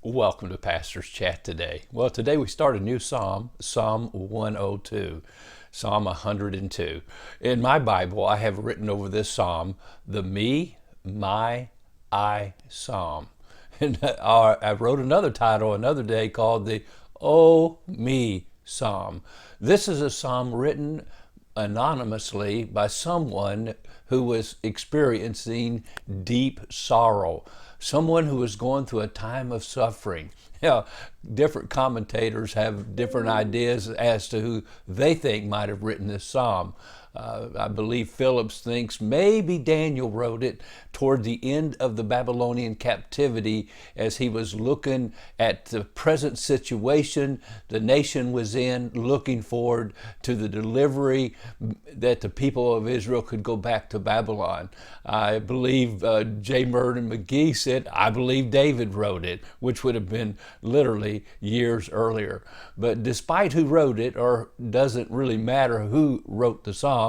Welcome to Pastor's Chat today. Well, today we start a new psalm, Psalm 102, Psalm 102. In my Bible, I have written over this psalm, the me, my, I psalm. And I wrote another title another day called the Oh Me psalm. This is a psalm written anonymously by someone who was experiencing deep sorrow, someone who was going through a time of suffering. Now, different commentators have different ideas as to who they think might have written this psalm. I believe Phillips thinks maybe Daniel wrote it toward the end of the Babylonian captivity as he was looking at the present situation the nation was in, looking forward to the delivery that the people of Israel could go back to Babylon. I believe J. Merton McGee said, I believe David wrote it, which would have been literally years earlier. But despite who wrote it, or doesn't really matter who wrote the psalm,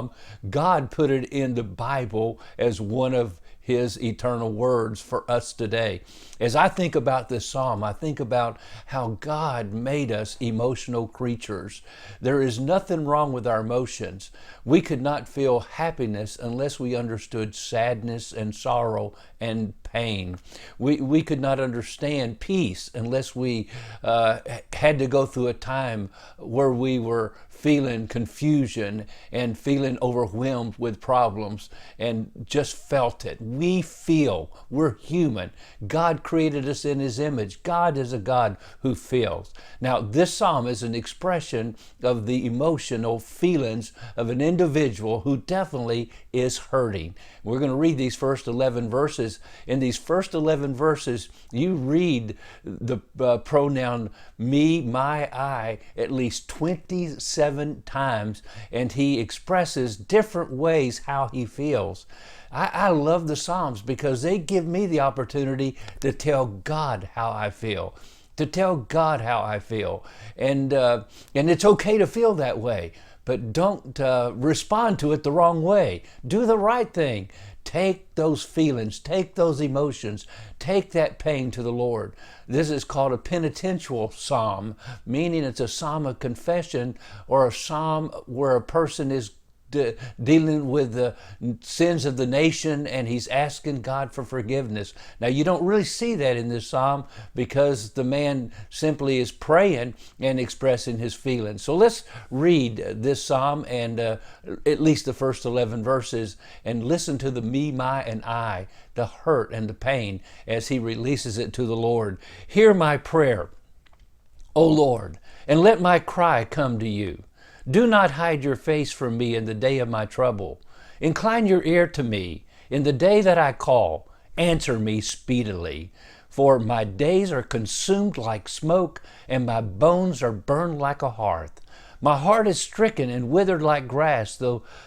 God put it in the Bible as one of His eternal words for us today. As I think about this psalm, I think about how God made us emotional creatures. There is nothing wrong with our emotions. We could not feel happiness unless we understood sadness and sorrow and pain. We could not understand peace unless we had to go through a time where we were feeling confusion and feeling overwhelmed with problems and just felt it. We feel. We're human. God created us in His image. God is a God who feels. Now, this psalm is an expression of the emotional feelings of an individual who definitely is hurting. We're going to read these first 11 verses. In these first 11 verses, you read the pronoun me, my, I at least 27 times, and he expresses different ways how he feels. I love the Psalms because they give me the opportunity to tell God how I feel. To tell God how I feel. And it's okay to feel that way, but don't respond to it the wrong way. Do the right thing. Take those feelings, take those emotions, take that pain to the Lord. This is called a penitential psalm, meaning it's a psalm of confession or a psalm where a person is dealing with the sins of the nation and he's asking God for forgiveness. Now, you don't really see that in this psalm because the man simply is praying and expressing his feelings. So let's read this psalm and at least the first 11 verses and listen to the me, my, and I, the hurt and the pain as he releases it to the Lord. Hear my prayer, O Lord, and let my cry come to you. Do not hide your face from me in the day of my trouble. Incline your ear to me in the day that I call. Answer me speedily. For my days are consumed like smoke, and my bones are burned like a hearth. My heart is stricken and withered like grass,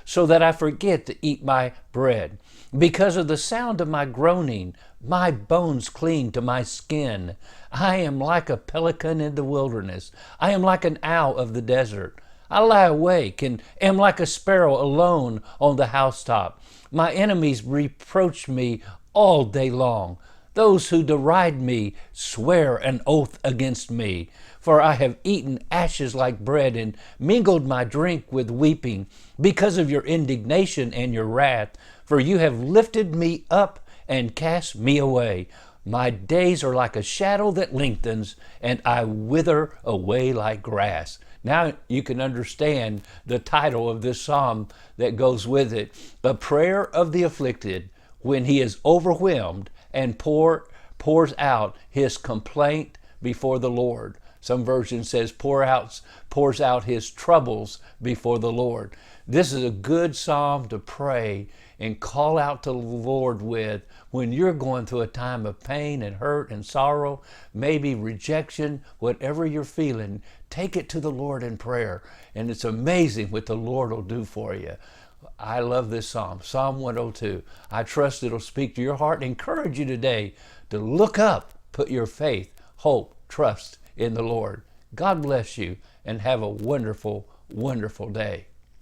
so that I forget to eat my bread. Because of the sound of my groaning, my bones cling to my skin. I am like a pelican in the wilderness. I am like an owl of the desert. I lie awake and am like a sparrow alone on the housetop. My enemies reproach me all day long. Those who deride me swear an oath against me. For I have eaten ashes like bread and mingled my drink with weeping because of your indignation and your wrath. For you have lifted me up and cast me away. My days are like a shadow that lengthens, and I wither away like grass. Now you can understand the title of this psalm that goes with it. The prayer of the afflicted when he is overwhelmed and pours out his complaint before the Lord. Some version says pours out his troubles before the Lord. This is a good psalm to pray and call out to the Lord with when you're going through a time of pain and hurt and sorrow, maybe rejection, whatever you're feeling. Take it to the Lord in prayer, and it's amazing what the Lord will do for you. I love this psalm, Psalm 102. I trust it'll speak to your heart and encourage you today to look up, put your faith, hope, trust in the Lord. God bless you, and have a wonderful, wonderful day.